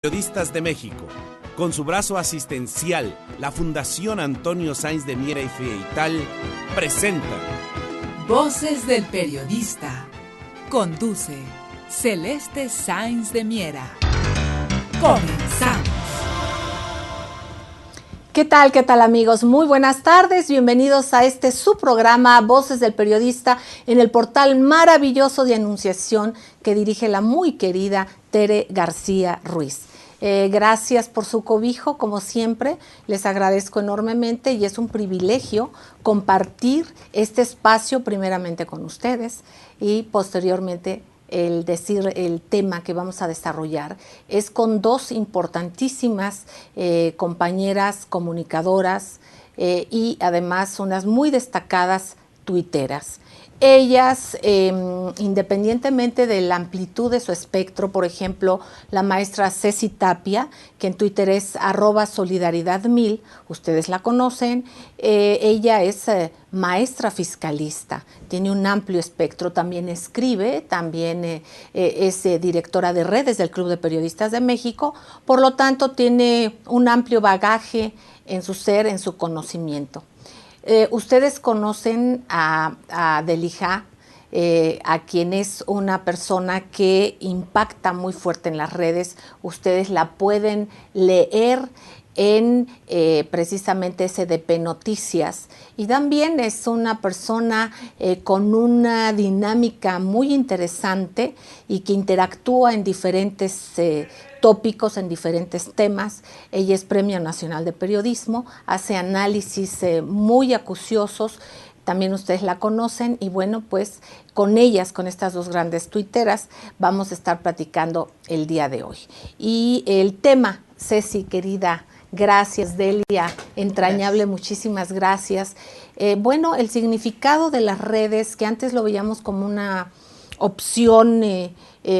Periodistas de México, con su brazo asistencial, la Fundación Antonio Sáenz de Miera y Feital, presenta Voces del Periodista. Conduce Celeste Sáenz de Miera. Comenzamos. ¿Qué tal amigos? Muy buenas tardes, bienvenidos a su programa Voces del Periodista en el portal maravilloso de Anunciación que dirige la muy querida Tere García Ruiz. Gracias por su cobijo, como siempre, les agradezco enormemente y es un privilegio compartir este espacio primeramente con ustedes y posteriormente el tema que vamos a desarrollar es con dos importantísimas compañeras comunicadoras y además unas muy destacadas tuiteras. Ellas, independientemente de la amplitud de su espectro, por ejemplo, la maestra Ceci Tapia, que en Twitter es @solidaridad1000, ustedes la conocen, ella es maestra fiscalista, tiene un amplio espectro, también escribe, también es directora de redes del Club de Periodistas de México, por lo tanto tiene un amplio bagaje en su ser, en su conocimiento. Ustedes conocen a Delija, a quien es una persona que impacta muy fuerte en las redes. Ustedes la pueden leer en precisamente SDP Noticias, y también es una persona con una dinámica muy interesante y que interactúa en diferentes tópicos, en diferentes temas. Ella es Premio Nacional de Periodismo, hace análisis muy acuciosos, también ustedes la conocen, y bueno, pues con ellas, con estas dos grandes tuiteras, vamos a estar platicando el día de hoy. Y el tema, Ceci, querida, gracias, Delia, entrañable, gracias. Muchísimas gracias. Bueno, el significado de las redes, que antes lo veíamos como una opción,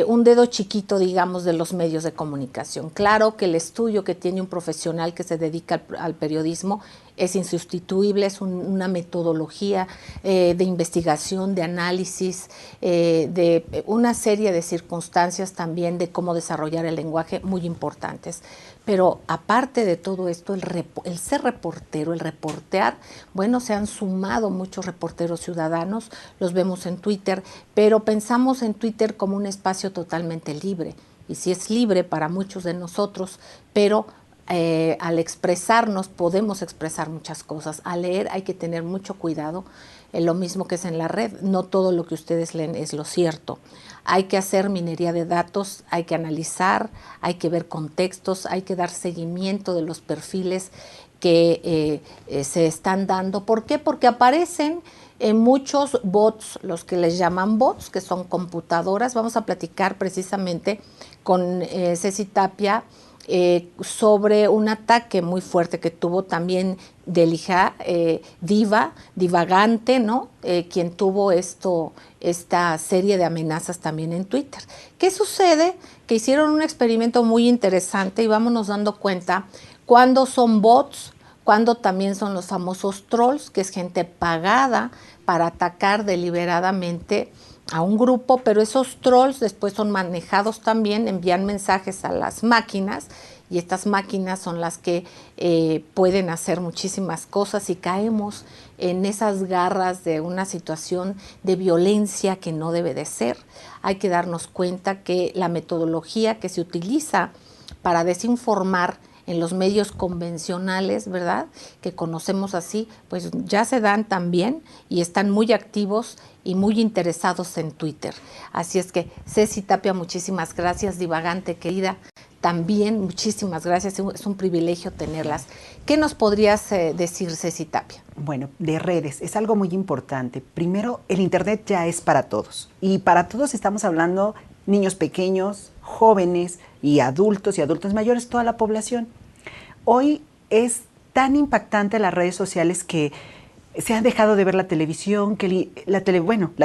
un dedo chiquito, digamos, de los medios de comunicación. Claro que el estudio que tiene un profesional que se dedica al periodismo es insustituible, es una metodología de investigación, de análisis, de una serie de circunstancias también de cómo desarrollar el lenguaje muy importantes. Pero aparte de todo esto, el ser reportero, el reportear, bueno, se han sumado muchos reporteros ciudadanos, los vemos en Twitter, pero pensamos en Twitter como un espacio totalmente libre. Y sí es libre para muchos de nosotros, pero al expresarnos podemos expresar muchas cosas. Al leer hay que tener mucho cuidado, lo mismo que es en la red, no todo lo que ustedes leen es lo cierto. Hay que hacer minería de datos, hay que analizar, hay que ver contextos, hay que dar seguimiento de los perfiles que se están dando. ¿Por qué? Porque aparecen muchos bots, los que les llaman bots, que son computadoras. Vamos a platicar precisamente con Ceci Tapia sobre un ataque muy fuerte que tuvo también Delija, divagante, ¿no? Quien tuvo esta serie de amenazas también en Twitter. ¿Qué sucede? Que hicieron un experimento muy interesante y vámonos dando cuenta cuándo son bots, cuándo también son los famosos trolls, que es gente pagada para atacar deliberadamente a un grupo, pero esos trolls después son manejados también, envían mensajes a las máquinas, y estas máquinas son las que pueden hacer muchísimas cosas y caemos en esas garras de una situación de violencia que no debe de ser. Hay que darnos cuenta que la metodología que se utiliza para desinformar en los medios convencionales, ¿verdad?, que conocemos así, pues ya se dan también y están muy activos y muy interesados en Twitter. Así es que, Ceci Tapia, muchísimas gracias, divagante querida, también muchísimas gracias, es un privilegio tenerlas. ¿Qué nos podrías decir, Ceci Tapia? Bueno, de redes, es algo muy importante. Primero, el Internet ya es para todos, y para todos estamos hablando niños pequeños, jóvenes y adultos mayores, toda la población. Hoy es tan impactante las redes sociales que se ha dejado de ver la televisión, la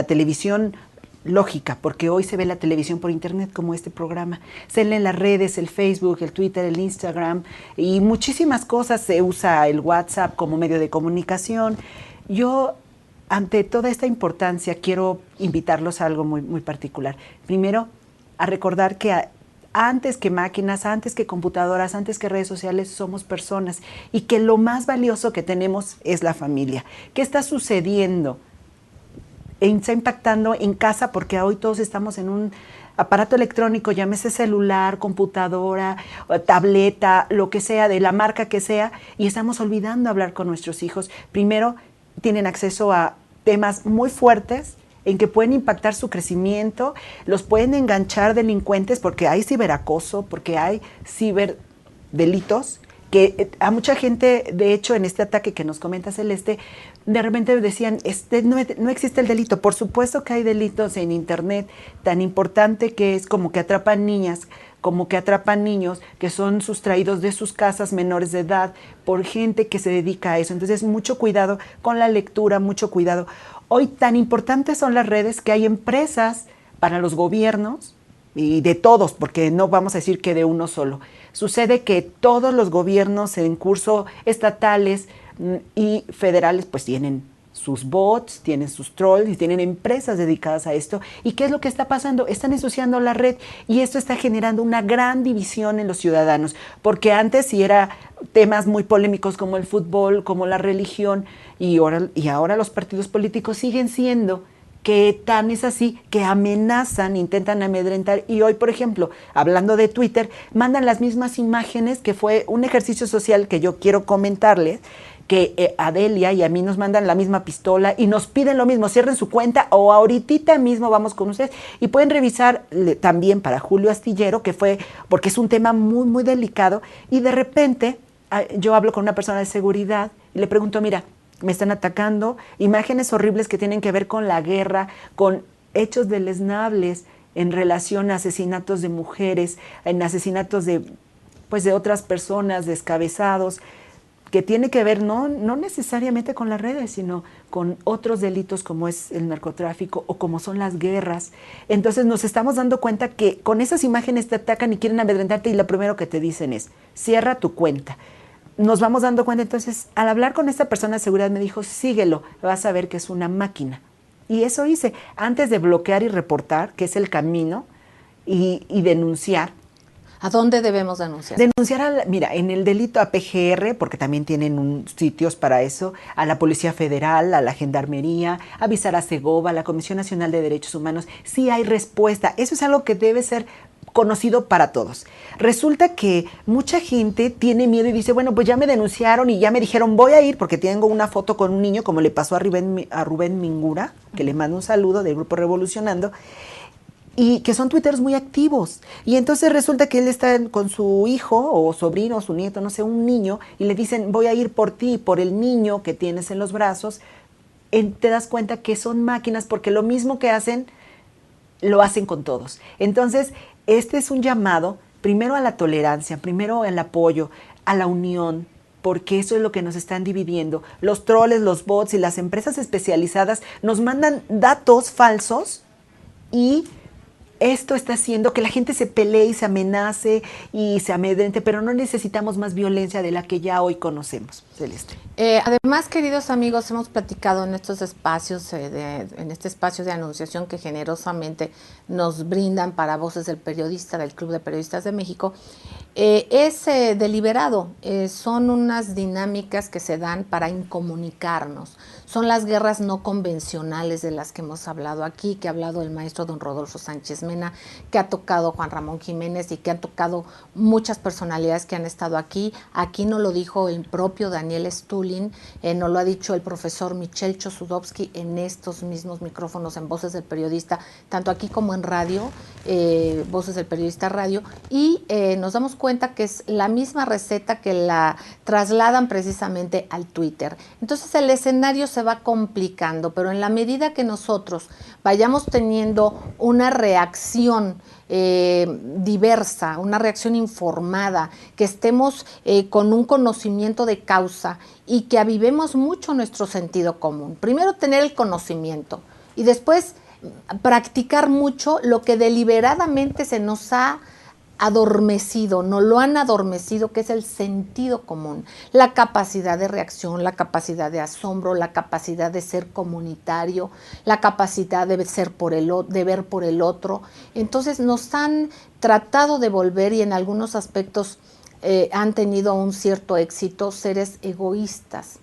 televisión lógica, porque hoy se ve la televisión por internet como este programa. Se leen las redes, el Facebook, el Twitter, el Instagram y muchísimas cosas. Se usa el WhatsApp como medio de comunicación. Yo, ante toda esta importancia, quiero invitarlos a algo muy, muy particular. Primero, a recordar que antes que máquinas, antes que computadoras, antes que redes sociales, somos personas y que lo más valioso que tenemos es la familia. ¿Qué está sucediendo? Está impactando en casa porque hoy todos estamos en un aparato electrónico, llámese celular, computadora, tableta, lo que sea, de la marca que sea, y estamos olvidando hablar con nuestros hijos. Primero, tienen acceso a temas muy fuertes en que pueden impactar su crecimiento, los pueden enganchar delincuentes porque hay ciberacoso, porque hay ciberdelitos, que a mucha gente, de hecho, en este ataque que nos comenta Celeste, de repente decían, no existe el delito. Por supuesto que hay delitos en Internet, tan importante que es como que atrapan niñas, como que atrapan niños que son sustraídos de sus casas menores de edad por gente que se dedica a eso. Entonces, mucho cuidado con la lectura, mucho cuidado. Hoy tan importantes son las redes que hay empresas para los gobiernos, y de todos, porque no vamos a decir que de uno solo. Sucede que todos los gobiernos en curso estatales y federales pues tienen sus bots, tienen sus trolls y tienen empresas dedicadas a esto. ¿Y qué es lo que está pasando? Están ensuciando la red y esto está generando una gran división en los ciudadanos, porque antes sí era temas muy polémicos como el fútbol, como la religión, y ahora los partidos políticos siguen siendo que tan es así que amenazan, intentan amedrentar. Y hoy, por ejemplo, hablando de Twitter, mandan las mismas imágenes, que fue un ejercicio social que yo quiero comentarles, que Adelia y a mí nos mandan la misma pistola y nos piden lo mismo, cierren su cuenta o ahorita mismo vamos con ustedes. Y pueden revisar también para Julio Astillero, que fue, porque es un tema muy, muy delicado, y de repente yo hablo con una persona de seguridad y le pregunto, mira, me están atacando, imágenes horribles que tienen que ver con la guerra, con hechos deleznables en relación a asesinatos de mujeres, en asesinatos de otras personas, descabezados, que tiene que ver no necesariamente con las redes, sino con otros delitos como es el narcotráfico o como son las guerras. Entonces nos estamos dando cuenta que con esas imágenes te atacan y quieren amedrentarte, y lo primero que te dicen es, cierra tu cuenta. Nos vamos dando cuenta, entonces, al hablar con esta persona de seguridad me dijo, síguelo, vas a ver que es una máquina. Y eso hice, antes de bloquear y reportar, que es el camino, y denunciar. ¿A dónde debemos denunciar? Denunciar, mira, en el delito a PGR, porque también tienen sitios para eso, a la Policía Federal, a la Gendarmería, avisar a Segova, a la Comisión Nacional de Derechos Humanos, sí hay respuesta. Eso es algo que debe ser conocido para todos. Resulta que mucha gente tiene miedo y dice, bueno, pues ya me denunciaron y ya me dijeron, voy a ir porque tengo una foto con un niño, como le pasó a Rubén Mingura, que le mando un saludo del Grupo Revolucionando, y que son tuiteros muy activos. Y entonces resulta que él está con su hijo o sobrino o su nieto, no sé, un niño, y le dicen, voy a ir por ti, por el niño que tienes en los brazos. Te das cuenta que son máquinas porque lo mismo que hacen, lo hacen con todos. Entonces, este es un llamado, primero a la tolerancia, primero al apoyo, a la unión, porque eso es lo que nos están dividiendo. Los troles, los bots y las empresas especializadas nos mandan datos falsos y esto está haciendo que la gente se pelee y se amenace y se amedrente, pero no necesitamos más violencia de la que ya hoy conocemos, Celeste. Además, queridos amigos, hemos platicado en estos espacios, en este espacio de anunciación que generosamente nos brindan para Voces del Periodista, del Club de Periodistas de México. Es deliberado, son unas dinámicas que se dan para incomunicarnos. Son las guerras no convencionales de las que hemos hablado aquí, que ha hablado el maestro don Rodolfo Sánchez Mena, que ha tocado Juan Ramón Jiménez y que han tocado muchas personalidades que han estado aquí. Aquí no lo dijo el propio Daniel Stulin, no lo ha dicho el profesor Michel Chossudovsky en estos mismos micrófonos en Voces del Periodista, tanto aquí como en radio, Voces del Periodista Radio, y nos damos cuenta que es la misma receta que la trasladan precisamente al Twitter. Entonces el escenario se va complicando, pero en la medida que nosotros vayamos teniendo una reacción diversa, una reacción informada, que estemos con un conocimiento de causa y que avivemos mucho nuestro sentido común. Primero tener el conocimiento y después practicar mucho lo que deliberadamente se nos ha adormecido, no lo han adormecido, que es el sentido común, la capacidad de reacción, la capacidad de asombro, la capacidad de ser comunitario, la capacidad de ver por el otro. Entonces nos han tratado de volver, y en algunos aspectos han tenido un cierto éxito, seres egoístas,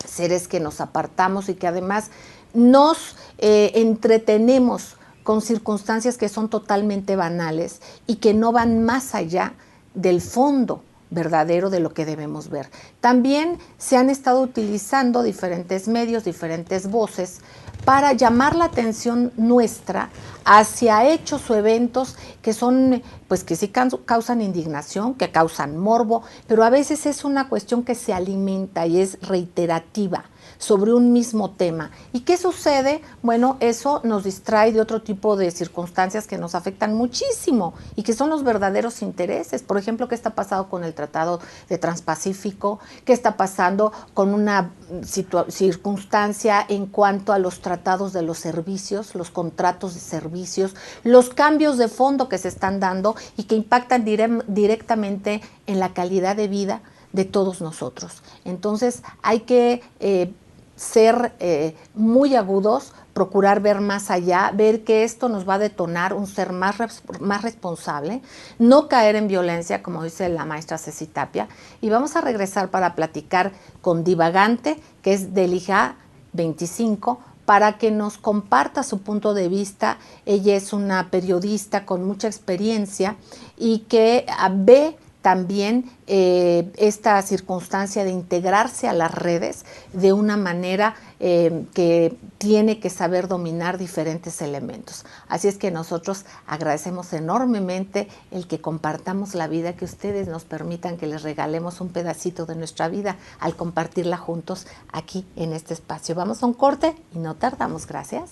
seres que nos apartamos y que además nos entretenemos con circunstancias que son totalmente banales y que no van más allá del fondo verdadero de lo que debemos ver. También se han estado utilizando diferentes medios, diferentes voces para llamar la atención nuestra hacia hechos o eventos que son, pues que sí causan indignación, que causan morbo, pero a veces es una cuestión que se alimenta y es reiterativa sobre un mismo tema. ¿Y qué sucede? Bueno, eso nos distrae de otro tipo de circunstancias que nos afectan muchísimo y que son los verdaderos intereses. Por ejemplo, ¿qué está pasando con el Tratado de Transpacífico? ¿Qué está pasando con una circunstancia en cuanto a los tratados de los servicios, los contratos de servicios, los cambios de fondo que se están dando y que impactan directamente en la calidad de vida de todos nosotros? Entonces hay que ser muy agudos, procurar ver más allá, ver que esto nos va a detonar un ser más responsable, no caer en violencia, como dice la maestra Ceci Tapia. Y vamos a regresar para platicar con Divagante, que es del IJA 25, para que nos comparta su punto de vista. Ella es una periodista con mucha experiencia y que ve también esta circunstancia de integrarse a las redes de una manera que tiene que saber dominar diferentes elementos. Así es que nosotros agradecemos enormemente el que compartamos la vida, que ustedes nos permitan que les regalemos un pedacito de nuestra vida al compartirla juntos aquí en este espacio. Vamos a un corte y no tardamos. Gracias.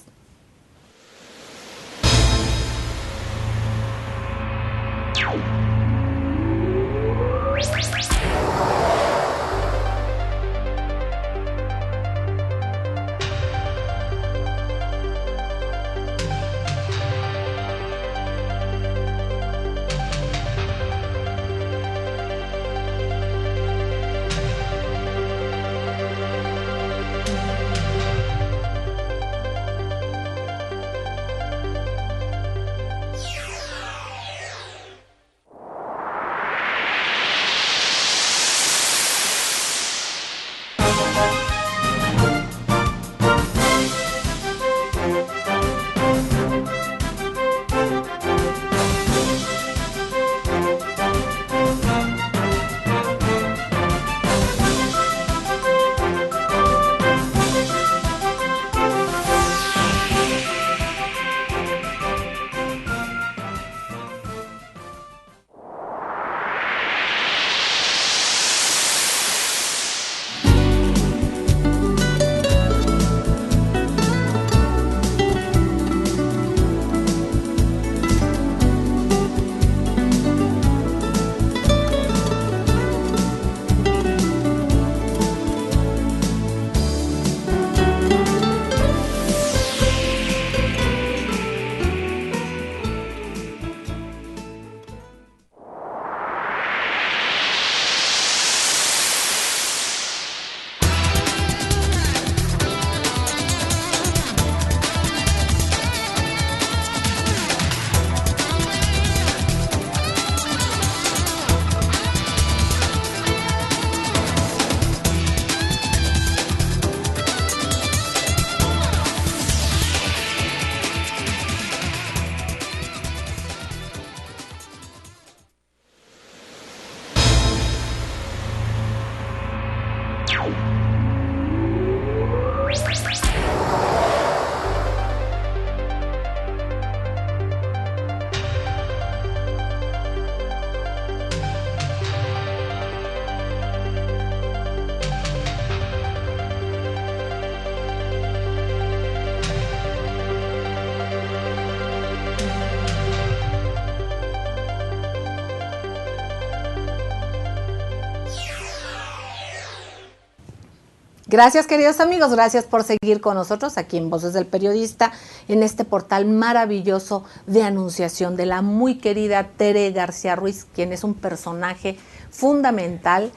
Gracias, queridos amigos, gracias por seguir con nosotros aquí en Voces del Periodista, en este portal maravilloso de anunciación de la muy querida Tere García Ruiz, quien es un personaje fundamental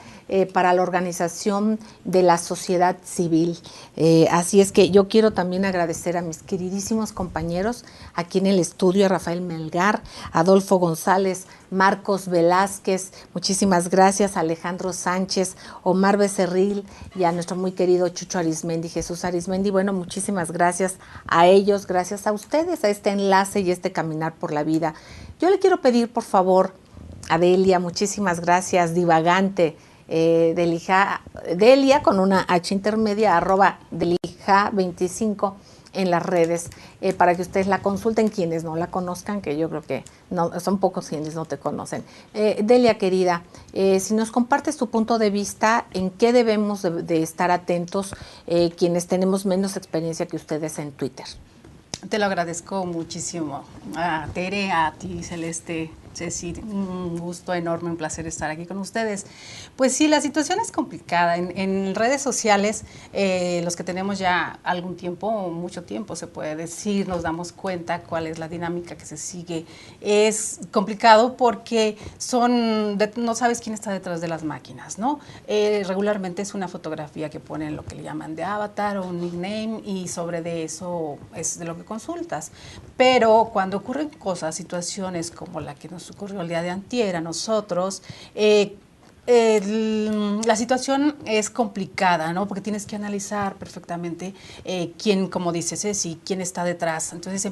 para la organización de la sociedad civil. Así es que yo quiero también agradecer a mis queridísimos compañeros aquí en el estudio, a Rafael Melgar, Adolfo González, Marcos Velázquez, muchísimas gracias, a Alejandro Sánchez, Omar Becerril y a nuestro muy querido Chucho Arismendi, Jesús Arismendi. Bueno, muchísimas gracias a ellos, gracias a ustedes, a este enlace y este caminar por la vida. Yo le quiero pedir, por favor, a Delia, muchísimas gracias, divagante, Delia con una H intermedia, @Delija25 en las redes, para que ustedes la consulten, quienes no la conozcan, que yo creo que no, son pocos quienes no te conocen. Delia, querida, si nos compartes tu punto de vista, ¿en qué debemos de estar atentos quienes tenemos menos experiencia que ustedes en Twitter? Te lo agradezco muchísimo, a Tere, a ti, Celeste, Ceci, un gusto enorme, un placer estar aquí con ustedes. Pues sí, la situación es complicada. En redes sociales, los que tenemos ya algún tiempo, mucho tiempo se puede decir, nos damos cuenta cuál es la dinámica que se sigue. Es complicado porque no sabes quién está detrás de las máquinas, ¿no? Regularmente es una fotografía que ponen lo que le llaman de avatar o un nickname y sobre de eso es de lo que consultas. Pero cuando ocurren cosas, situaciones como la que nos ocurrió el día de antier a nosotros, la situación es complicada, ¿no? Porque tienes que analizar perfectamente quién, como dice Ceci, quién está detrás. Entonces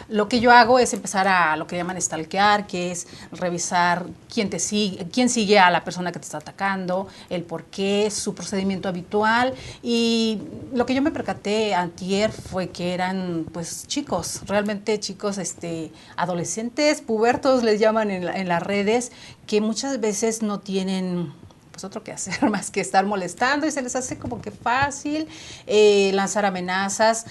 lo que yo hago es empezar a lo que llaman stalkear, que es revisar quién te sigue, quién sigue a la persona que te está atacando, el por qué, su procedimiento habitual. Y lo que yo me percaté antier fue que eran, pues, chicos, realmente chicos, adolescentes, pubertos les llaman en las redes, que muchas veces no tienen pues otro que hacer más que estar molestando y se les hace como que fácil lanzar amenazas,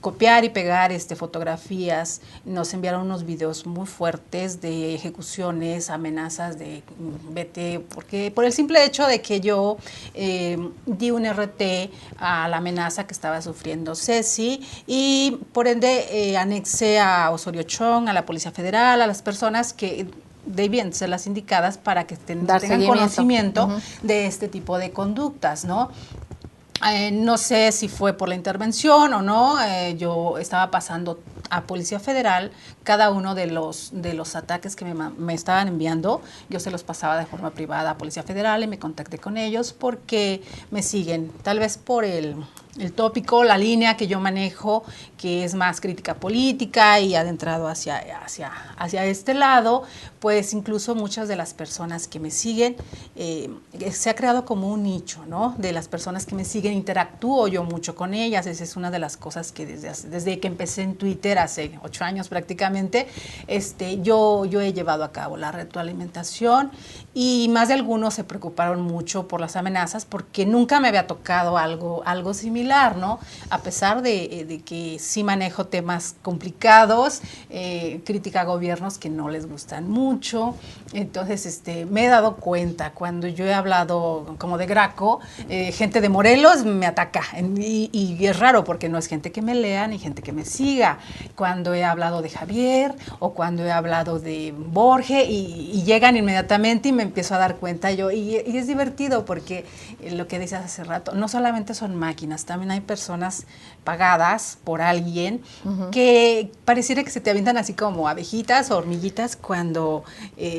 copiar y pegar fotografías. Nos enviaron unos videos muy fuertes de ejecuciones, amenazas de vete, porque por el simple hecho de que yo di un RT a la amenaza que estaba sufriendo Ceci y por ende anexé a Osorio Chong, a la Policía Federal, a las personas que debían ser las indicadas para que tengan conocimiento de este tipo de conductas, ¿no? No sé si fue por la intervención o no, yo estaba pasando a Policía Federal cada uno de los ataques que me estaban enviando, yo se los pasaba de forma privada a Policía Federal y me contacté con ellos porque me siguen, tal vez por el tópico, la línea que yo manejo, que es más crítica política y adentrado hacia este lado, pues incluso muchas de las personas que me siguen, se ha creado como un nicho, ¿no? De las personas que me siguen, interactúo yo mucho con ellas, esa es una de las cosas que desde que empecé en Twitter, hace 8 años prácticamente, yo he llevado a cabo la retroalimentación y más de algunos se preocuparon mucho por las amenazas porque nunca me había tocado algo similar, ¿no? A pesar de que sí manejo temas complicados, crítica a gobiernos que no les gustan mucho, entonces me he dado cuenta cuando yo he hablado como de Graco, gente de Morelos me ataca y es raro porque no es gente que me lea ni gente que me siga. Cuando he hablado de Javier o cuando he hablado de Borge y llegan inmediatamente y me empiezo a dar cuenta yo y es divertido porque lo que decías hace rato, no solamente son máquinas, también hay personas pagadas por alguien que pareciera que se te avientan así como abejitas o hormiguitas cuando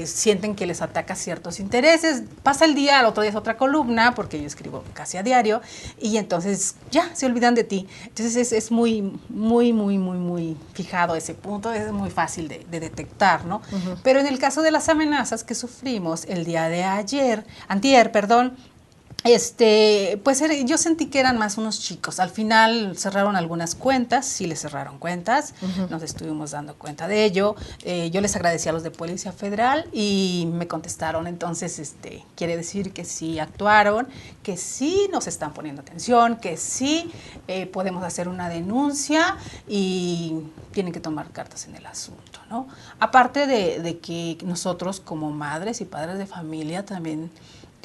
sienten que les ataca ciertos intereses. Pasa el día, al otro día es otra columna, porque yo escribo casi a diario, y entonces ya se olvidan de ti. Entonces es muy, muy, muy, muy, muy fijado ese punto, es muy fácil de detectar, ¿no? Pero en el caso de las amenazas que sufrimos el día de antier, pues yo sentí que eran más unos chicos. Al final cerraron algunas cuentas, sí les cerraron cuentas, nos estuvimos dando cuenta de ello. Yo les agradecí a los de Policía Federal y me contestaron. Entonces, quiere decir que sí actuaron, que sí nos están poniendo atención, que sí podemos hacer una denuncia y tienen que tomar cartas en el asunto, ¿no? Aparte de que nosotros como madres y padres de familia también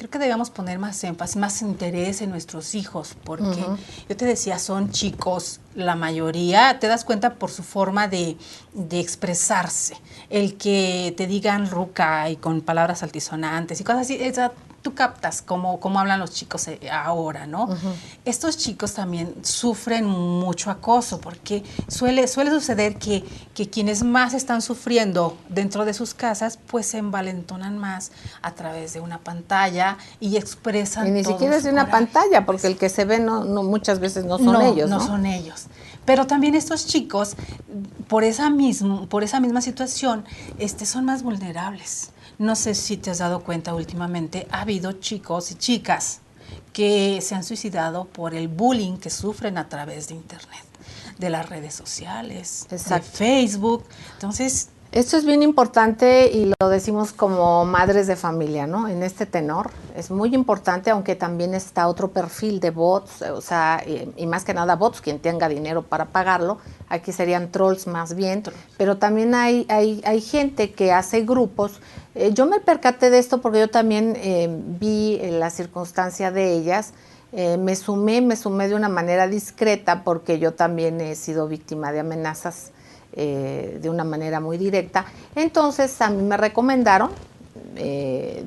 creo que debemos poner más énfasis, más interés en nuestros hijos, porque yo te decía, son chicos, la mayoría, te das cuenta por su forma de expresarse, el que te digan ruca y con palabras altisonantes y cosas así, tú captas cómo hablan los chicos ahora, ¿no? Estos chicos también sufren mucho acoso, porque suele suceder que quienes más están sufriendo dentro de sus casas, pues se envalentonan más a través de una pantalla y expresan y ni todo siquiera es su de una coraje. pantalla, porque el que se ve no muchas veces no son ellos, ¿no? No son ellos. Pero también estos chicos, por esa misma situación, son más vulnerables. No sé si te has dado cuenta últimamente, ha habido chicos y chicas que se han suicidado por el bullying que sufren a través de Internet, de las redes sociales, Exacto. de Facebook. Entonces, esto es bien importante y lo decimos como madres de familia, ¿no? En este tenor es muy importante, aunque también está otro perfil de bots, o sea, y más que nada bots, quien tenga dinero para pagarlo. Aquí serían trolls más bien, pero también hay gente que hace grupos. Yo me percaté de esto porque yo también vi la circunstancia de ellas. Me sumé de una manera discreta porque yo también he sido víctima de amenazas de una manera muy directa. Entonces a mí me recomendaron,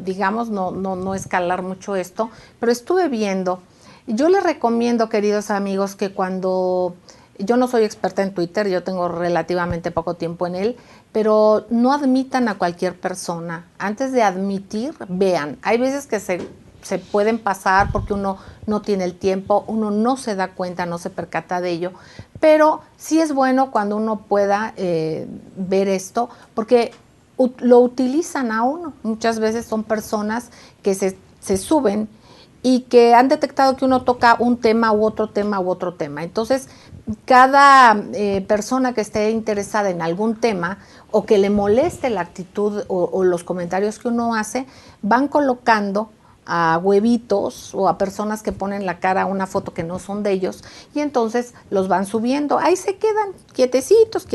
digamos, no escalar mucho esto, pero estuve viendo. Yo les recomiendo, queridos amigos, que cuando... Yo no soy experta en Twitter, yo tengo relativamente poco tiempo en él, pero no admitan a cualquier persona. Antes de admitir, vean. Hay veces que se pueden pasar porque uno no tiene el tiempo, uno no se da cuenta, no se percata de ello, pero sí es bueno cuando uno pueda ver esto, porque lo utilizan a uno. Muchas veces son personas que se suben y que han detectado que uno toca un tema u otro tema u otro tema. Entonces, cada persona que esté interesada en algún tema o que le moleste la actitud o los comentarios que uno hace, van colocando a huevitos o a personas que ponen la cara a una foto que no son de ellos y entonces los van subiendo. Ahí se quedan quietecitos,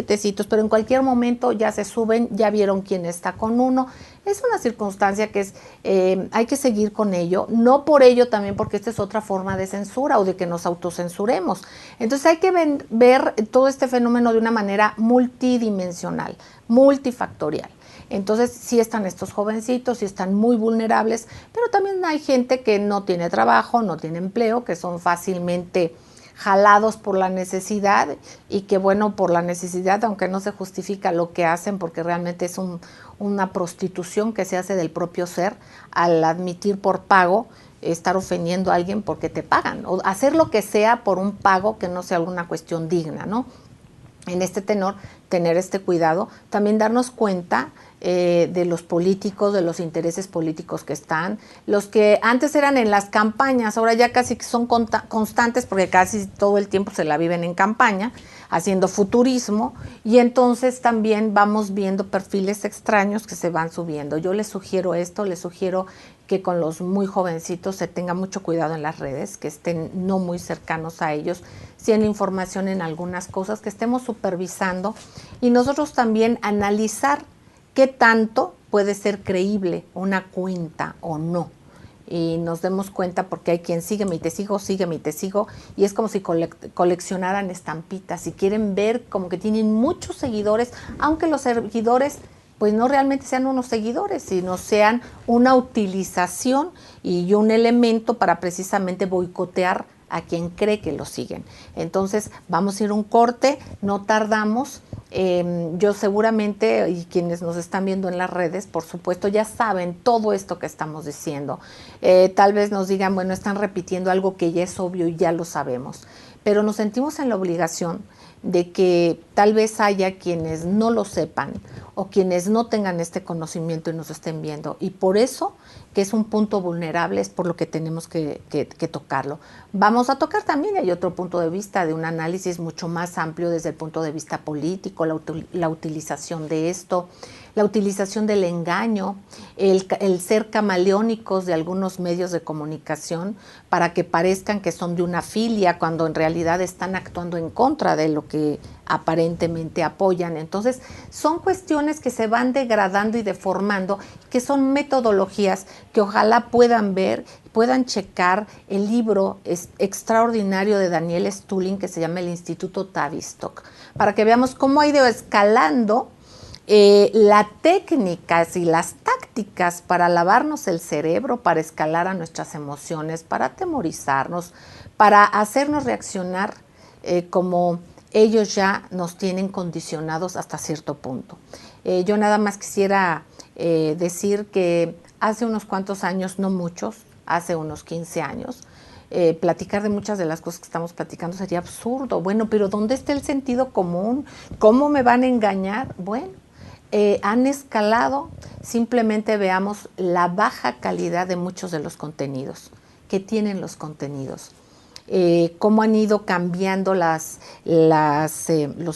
pero en cualquier momento ya se suben, ya vieron quién está con uno. Es una circunstancia que hay que seguir con ello, no por ello también porque esta es otra forma de censura o de que nos autocensuremos. Entonces hay que ver todo este fenómeno de una manera multidimensional, multifactorial. Entonces sí están estos jovencitos, sí están muy vulnerables, pero también hay gente que no tiene trabajo, no tiene empleo, que son fácilmente jalados por la necesidad y que bueno, por la necesidad, aunque no se justifica lo que hacen porque realmente es una prostitución que se hace del propio ser al admitir por pago estar ofendiendo a alguien porque te pagan o hacer lo que sea por un pago que no sea alguna cuestión digna, ¿no? En este tenor, tener este cuidado, también darnos cuenta de los políticos, de los intereses políticos que están, los que antes eran en las campañas, ahora ya casi son constantes porque casi todo el tiempo se la viven en campaña, haciendo futurismo, y entonces también vamos viendo perfiles extraños que se van subiendo. Yo les sugiero esto, les sugiero que con los muy jovencitos se tenga mucho cuidado en las redes, que estén no muy cercanos a ellos, si hay información en algunas cosas, que estemos supervisando y nosotros también analizar qué tanto puede ser creíble una cuenta o no. Y nos demos cuenta porque hay quien sígueme y te sigo, y es como si coleccionaran estampitas y quieren ver como que tienen muchos seguidores, aunque los seguidores pues no realmente sean unos seguidores, sino sean una utilización y un elemento para precisamente boicotear a quien cree que lo siguen. Entonces vamos a ir a un corte, no tardamos. Yo seguramente, y quienes nos están viendo en las redes, por supuesto, ya saben todo esto que estamos diciendo. Tal vez nos digan, bueno, están repitiendo algo que ya es obvio y ya lo sabemos, pero nos sentimos en la obligación de que tal vez haya quienes no lo sepan o quienes no tengan este conocimiento y nos estén viendo. Y por eso, que es un punto vulnerable, es por lo que tenemos que tocarlo. Vamos a tocar también, hay otro punto de vista de un análisis mucho más amplio desde el punto de vista político, la utilización de esto, la utilización del engaño, el ser camaleónicos de algunos medios de comunicación para que parezcan que son de una filia cuando en realidad están actuando en contra de lo que aparentemente apoyan. Entonces, son cuestiones situaciones que se van degradando y deformando, que son metodologías que ojalá puedan ver, puedan checar el libro extraordinario de Daniel Stulin que se llama El Instituto Tavistock, para que veamos cómo ha ido escalando las técnicas y las tácticas para lavarnos el cerebro, para escalar a nuestras emociones, para atemorizarnos, para hacernos reaccionar como ellos ya nos tienen condicionados hasta cierto punto. Yo nada más quisiera decir que hace unos cuantos años, no muchos, hace unos 15 años, platicar de muchas de las cosas que estamos platicando sería absurdo. Bueno, pero ¿dónde está el sentido común? ¿Cómo me van a engañar? Bueno, han escalado. Simplemente veamos la baja calidad de muchos de los contenidos que tienen los contenidos. Cómo han ido cambiando los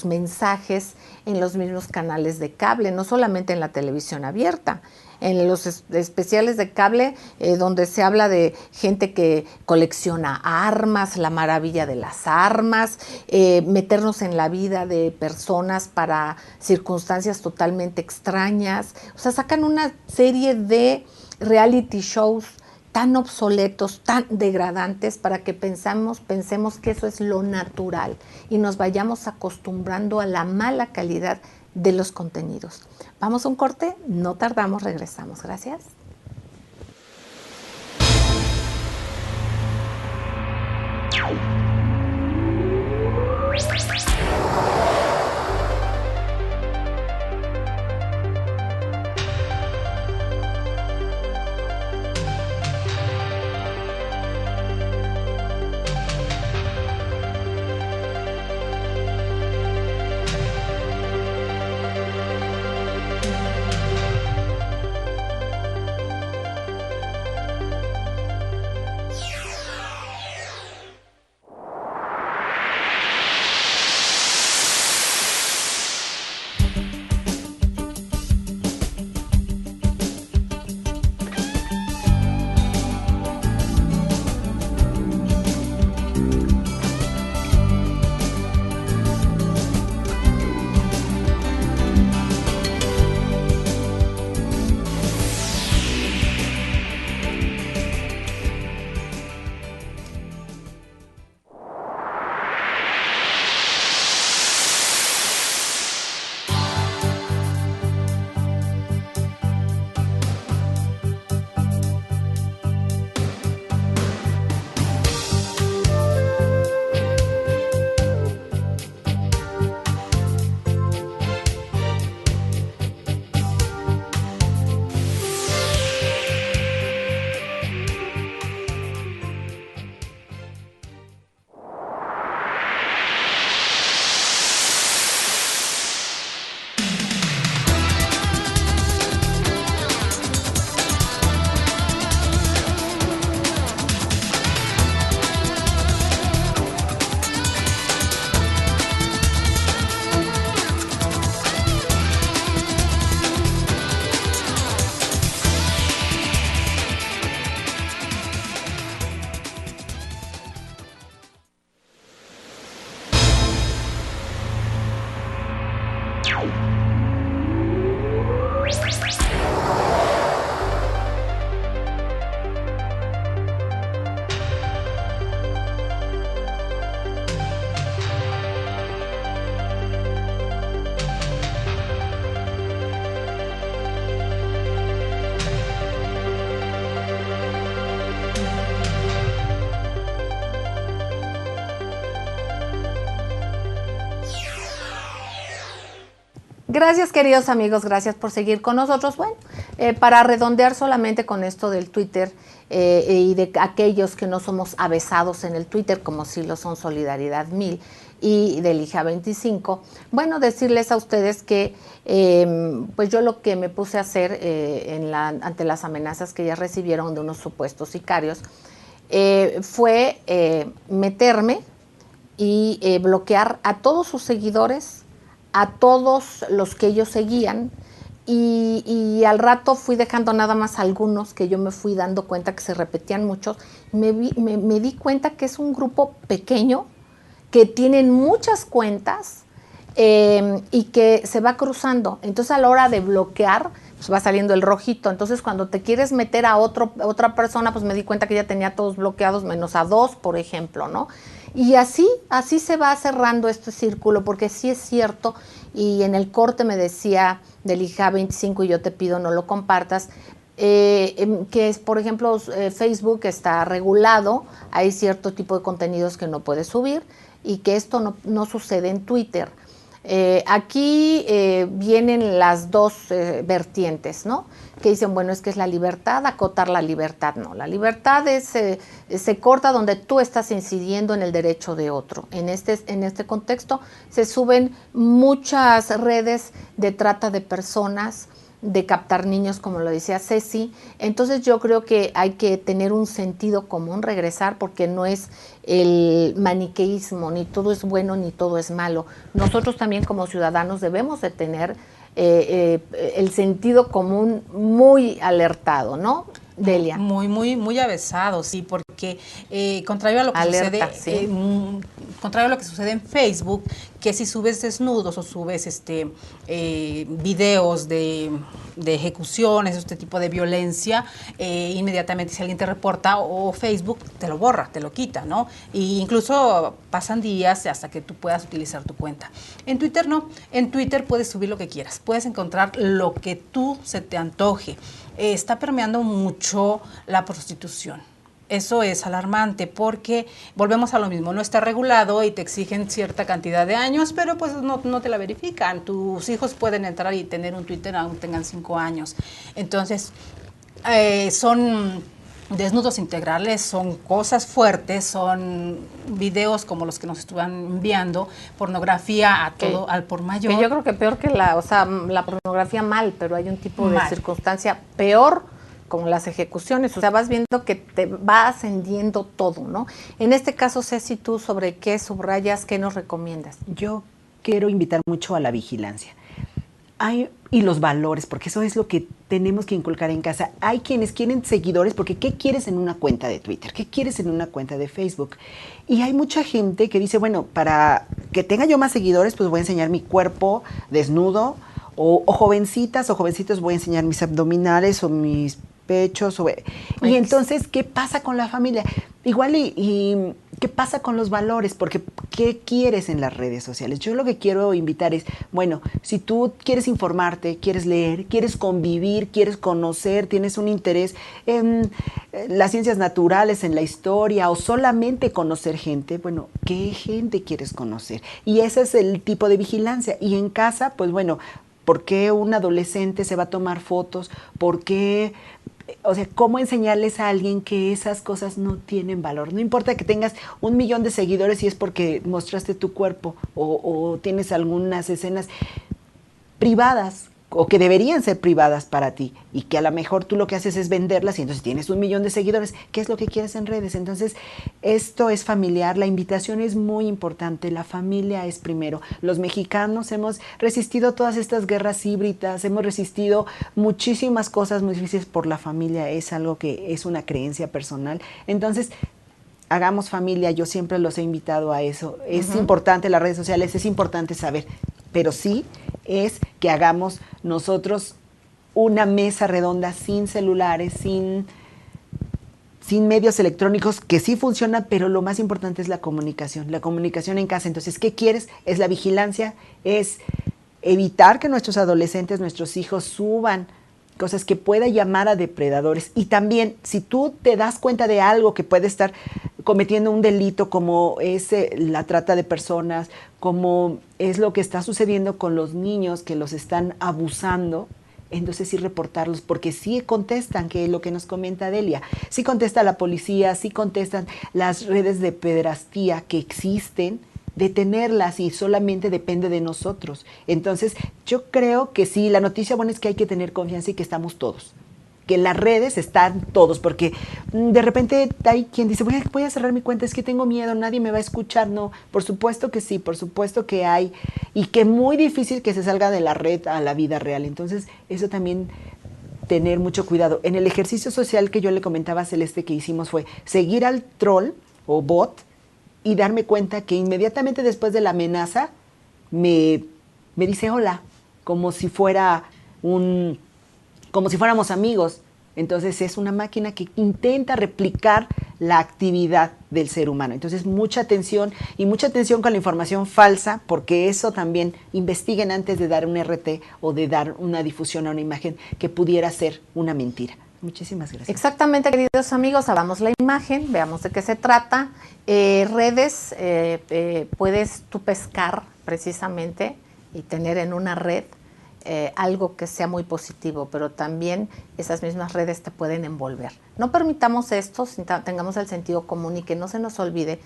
mensajes en los mismos canales de cable, no solamente en la televisión abierta, en los especiales de cable donde se habla de gente que colecciona armas, la maravilla de las armas, meternos en la vida de personas para circunstancias totalmente extrañas. O sea, sacan una serie de reality shows tan obsoletos, tan degradantes, para que pensemos que eso es lo natural y nos vayamos acostumbrando a la mala calidad de los contenidos. Vamos a un corte, no tardamos, regresamos. Gracias. Gracias, queridos amigos, gracias por seguir con nosotros. Bueno, para redondear solamente con esto del Twitter y de aquellos que no somos avesados en el Twitter, como sí lo son Solidaridad 1000 y Delija 25, bueno, decirles a ustedes que pues yo lo que me puse a hacer ante las amenazas que ya recibieron de unos supuestos sicarios fue meterme y bloquear a todos sus seguidores, a todos los que ellos seguían, y al rato fui dejando nada más algunos que yo me fui dando cuenta que se repetían muchos. Me di cuenta que es un grupo pequeño, que tienen muchas cuentas, y que se va cruzando. Entonces a la hora de bloquear, pues va saliendo el rojito. Entonces cuando te quieres meter a otra persona, pues me di cuenta que ya tenía todos bloqueados, menos a 2, por ejemplo, ¿no? Y así se va cerrando este círculo, porque sí es cierto, y en el corte me decía del IJA 25, y yo te pido no lo compartas, que es, por ejemplo, Facebook está regulado, hay cierto tipo de contenidos que no puedes subir, y que esto no sucede en Twitter. Aquí vienen las dos vertientes, ¿no? Que dicen, bueno, es que es la libertad, acotar la libertad. No, la libertad se corta donde tú estás incidiendo en el derecho de otro. En este contexto se suben muchas redes de trata de personas, de captar niños, como lo decía Ceci. Entonces yo creo que hay que tener un sentido común, regresar, porque no es el maniqueísmo, ni todo es bueno ni todo es malo. Nosotros también como ciudadanos debemos de tener el sentido común muy alertado, ¿no? Delia. Muy avesado, sí, porque contrario a lo que Alerta, sucede, sí. Contrario a lo que sucede en Facebook, que si subes desnudos o subes videos de ejecuciones, este tipo de violencia, inmediatamente si alguien te reporta o Facebook te lo borra, te lo quita, ¿no? E incluso pasan días hasta que tú puedas utilizar tu cuenta. En Twitter no, en Twitter puedes subir lo que quieras, puedes encontrar lo que tú se te antoje. Está permeando mucho la prostitución. Eso es alarmante porque volvemos a lo mismo, no está regulado y te exigen cierta cantidad de años, pero pues no te la verifican. Tus hijos pueden entrar y tener un Twitter aún tengan 5 años. Entonces, son desnudos integrales, son cosas fuertes, son videos como los que nos estuvieron enviando, pornografía al por mayor. Que yo creo que peor que la pornografía mal, pero hay un tipo de circunstancia peor, como las ejecuciones. O sea, vas viendo que te va ascendiendo todo, ¿no? En este caso, Ceci, tú sobre qué subrayas, qué nos recomiendas. Yo quiero invitar mucho a la vigilancia. Y los valores, porque eso es lo que tenemos que inculcar en casa. Hay quienes quieren seguidores, porque ¿qué quieres en una cuenta de Twitter? ¿Qué quieres en una cuenta de Facebook? Y hay mucha gente que dice, bueno, para que tenga yo más seguidores, pues voy a enseñar mi cuerpo desnudo, o jovencitas o jovencitos voy a enseñar mis abdominales o mis pechos. Y entonces, ¿qué pasa con la familia? Igual y ¿qué pasa con los valores? Porque ¿qué quieres en las redes sociales? Yo lo que quiero invitar es, bueno, si tú quieres informarte, quieres leer, quieres convivir, quieres conocer, tienes un interés en las ciencias naturales, en la historia, o solamente conocer gente, bueno, ¿qué gente quieres conocer? Y ese es el tipo de vigilancia. Y en casa, pues bueno, ¿por qué un adolescente se va a tomar fotos? ¿Por qué? O sea, ¿cómo enseñarles a alguien que esas cosas no tienen valor? No importa que tengas 1 millón de seguidores si es porque mostraste tu cuerpo o tienes algunas escenas privadas o que deberían ser privadas para ti y que a lo mejor tú lo que haces es venderlas y entonces tienes 1 millón de seguidores. ¿Qué es lo que quieres en redes? Entonces, esto es familiar. La invitación es muy importante. La familia es primero. Los mexicanos hemos resistido todas estas guerras híbridas, hemos resistido muchísimas cosas muy difíciles por la familia. Es algo que es una creencia personal. Entonces, hagamos familia. Yo siempre los he invitado a eso. Es importante las redes sociales, es importante saber, pero sí es que hagamos nosotros una mesa redonda sin celulares, sin medios electrónicos, que sí funcionan, pero lo más importante es la comunicación en casa. Entonces, ¿qué quieres? Es la vigilancia, es evitar que nuestros adolescentes, nuestros hijos suban cosas que pueda llamar a depredadores. Y también, si tú te das cuenta de algo que puede estar cometiendo un delito, como es la trata de personas, como es lo que está sucediendo con los niños que los están abusando, entonces sí reportarlos, porque sí contestan, que es lo que nos comenta Delia, sí contesta la policía, sí contestan las redes de pederastía que existen, detenerlas, y solamente depende de nosotros. Entonces, yo creo que sí, la noticia buena es que hay que tener confianza y que estamos todos, que en las redes están todos, porque de repente hay quien dice, voy a cerrar mi cuenta, es que tengo miedo, nadie me va a escuchar. No, por supuesto que sí, por supuesto que hay, y que es muy difícil que se salga de la red a la vida real. Entonces, eso también, tener mucho cuidado. En el ejercicio social que yo le comentaba a Celeste que hicimos fue seguir al troll o bot y darme cuenta que inmediatamente después de la amenaza me dice hola, como si fuéramos amigos. Entonces es una máquina que intenta replicar la actividad del ser humano. Entonces mucha atención con la información falsa, porque eso también investiguen antes de dar un RT o de dar una difusión a una imagen que pudiera ser una mentira. Muchísimas gracias. Exactamente, queridos amigos, hagamos la imagen, veamos de qué se trata. Redes, puedes tú pescar precisamente y tener en una red algo que sea muy positivo, pero también esas mismas redes te pueden envolver. No permitamos esto, tengamos el sentido común y que no se nos olvide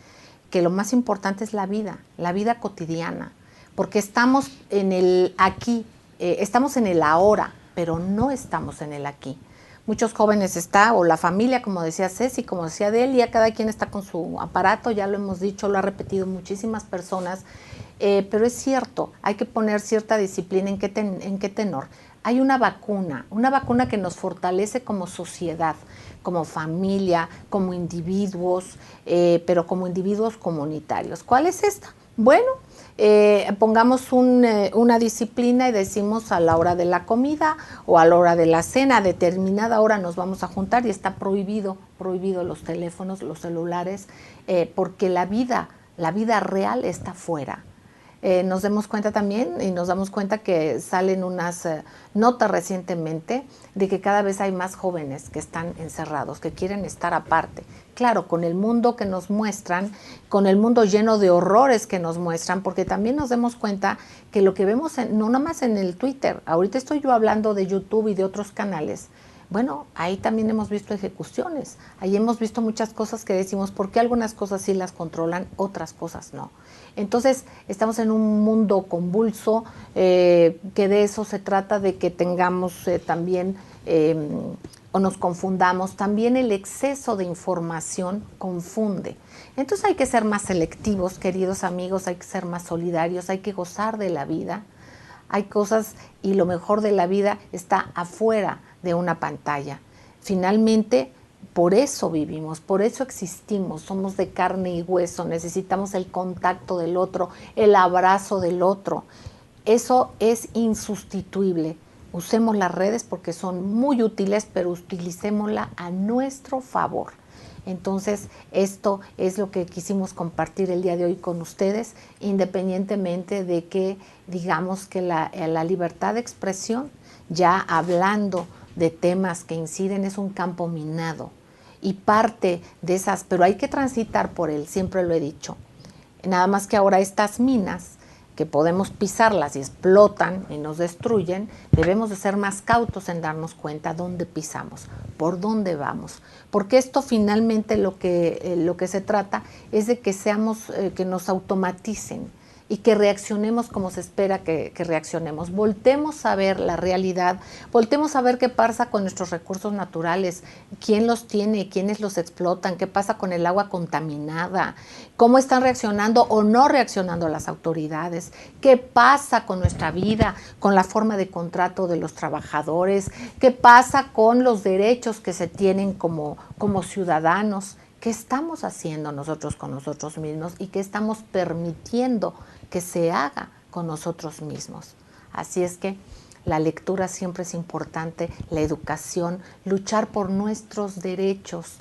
que lo más importante es la vida cotidiana, porque estamos en el aquí, estamos en el ahora, pero no estamos en el aquí. Muchos jóvenes o la familia, como decía Ceci, como decía Delia, cada quien está con su aparato, ya lo hemos dicho, lo ha repetido muchísimas personas, pero es cierto, hay que poner cierta disciplina. ¿En qué tenor? Hay una vacuna que nos fortalece como sociedad, como familia, como individuos, pero como individuos comunitarios. ¿Cuál es esta? Bueno, pongamos una disciplina y decimos a la hora de la comida o a la hora de la cena, a determinada hora nos vamos a juntar y está prohibido los teléfonos, los celulares, porque la vida real está fuera. Nos damos cuenta también y nos damos cuenta que salen unas notas recientemente de que cada vez hay más jóvenes que están encerrados, que quieren estar aparte. Claro, con el mundo que nos muestran, con el mundo lleno de horrores que nos muestran, porque también nos damos cuenta que lo que vemos, no nada más en el Twitter, ahorita estoy yo hablando de YouTube y de otros canales. Bueno, ahí también hemos visto ejecuciones, ahí hemos visto muchas cosas que decimos, ¿por qué algunas cosas sí las controlan, otras cosas no? Entonces, estamos en un mundo convulso, que de eso se trata, de que tengamos también, o nos confundamos, también el exceso de información confunde. Entonces hay que ser más selectivos, queridos amigos, hay que ser más solidarios, hay que gozar de la vida. Hay cosas y lo mejor de la vida está afuera de una pantalla. Finalmente, por eso vivimos, por eso existimos, somos de carne y hueso, necesitamos el contacto del otro, el abrazo del otro. Eso es insustituible. Usemos las redes porque son muy útiles, pero utilicémosla a nuestro favor. Entonces, esto es lo que quisimos compartir el día de hoy con ustedes, independientemente de que digamos que la libertad de expresión, ya hablando de temas que inciden, es un campo minado. Y parte de esas, pero hay que transitar por él, siempre lo he dicho. Nada más que ahora estas minas, que podemos pisarlas y explotan y nos destruyen, debemos de ser más cautos en darnos cuenta dónde pisamos, por dónde vamos. Porque esto finalmente lo que se trata es de que que nos automaticen y que reaccionemos como se espera que reaccionemos. Voltemos a ver la realidad, voltemos a ver qué pasa con nuestros recursos naturales, quién los tiene, quiénes los explotan, qué pasa con el agua contaminada, cómo están reaccionando o no reaccionando las autoridades, qué pasa con nuestra vida, con la forma de contrato de los trabajadores, qué pasa con los derechos que se tienen como ciudadanos. ¿Qué estamos haciendo nosotros con nosotros mismos y qué estamos permitiendo que se haga con nosotros mismos? Así es que la lectura siempre es importante, la educación, luchar por nuestros derechos,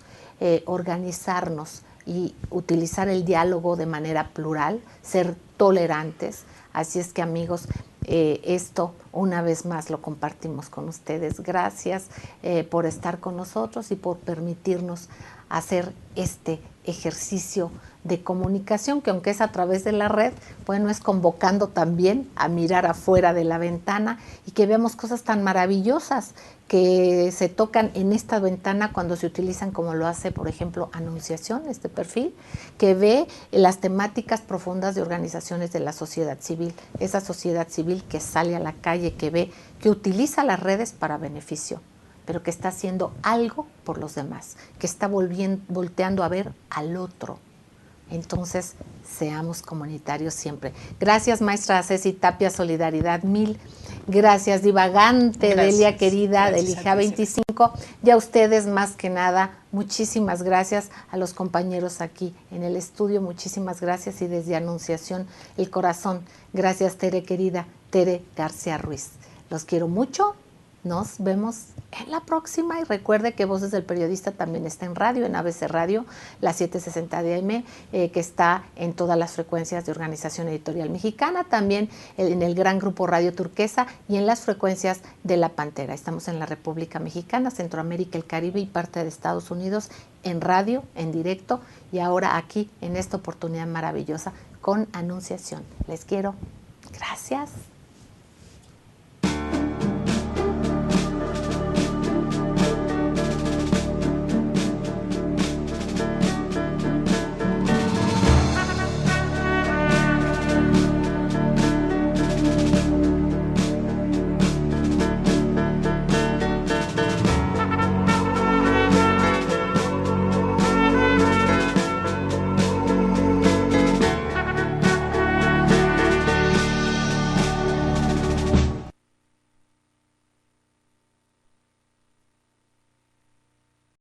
organizarnos y utilizar el diálogo de manera plural, ser tolerantes. Así es que, amigos, esto una vez más lo compartimos con ustedes. Gracias por estar con nosotros y por permitirnos hacer este ejercicio de comunicación, que aunque es a través de la red, bueno, es convocando también a mirar afuera de la ventana y que veamos cosas tan maravillosas que se tocan en esta ventana cuando se utilizan, como lo hace, por ejemplo, Anunciación, este perfil, que ve las temáticas profundas de organizaciones de la sociedad civil, esa sociedad civil que sale a la calle, que ve, que utiliza las redes para beneficio, pero que está haciendo algo por los demás, que está volteando a ver al otro, Entonces, seamos comunitarios siempre. Gracias, maestra Ceci Tapia, solidaridad 1000. Gracias, divagante, Gracias. Delia querida, Gracias del a IGA ti, 25. Y a ustedes, más que nada, muchísimas gracias. A los compañeros aquí en el estudio, muchísimas gracias. Y desde Anunciación, el corazón. Gracias, Tere querida, Tere García Ruiz. Los quiero mucho. Nos vemos en la próxima y recuerde que Voces del Periodista también está en radio, en ABC Radio, la 760 de AM, que está en todas las frecuencias de Organización Editorial Mexicana, también en el gran grupo Radio Turquesa y en las frecuencias de La Pantera. Estamos en la República Mexicana, Centroamérica, el Caribe y parte de Estados Unidos en radio, en directo y ahora aquí en esta oportunidad maravillosa con Anunciación. Les quiero. Gracias.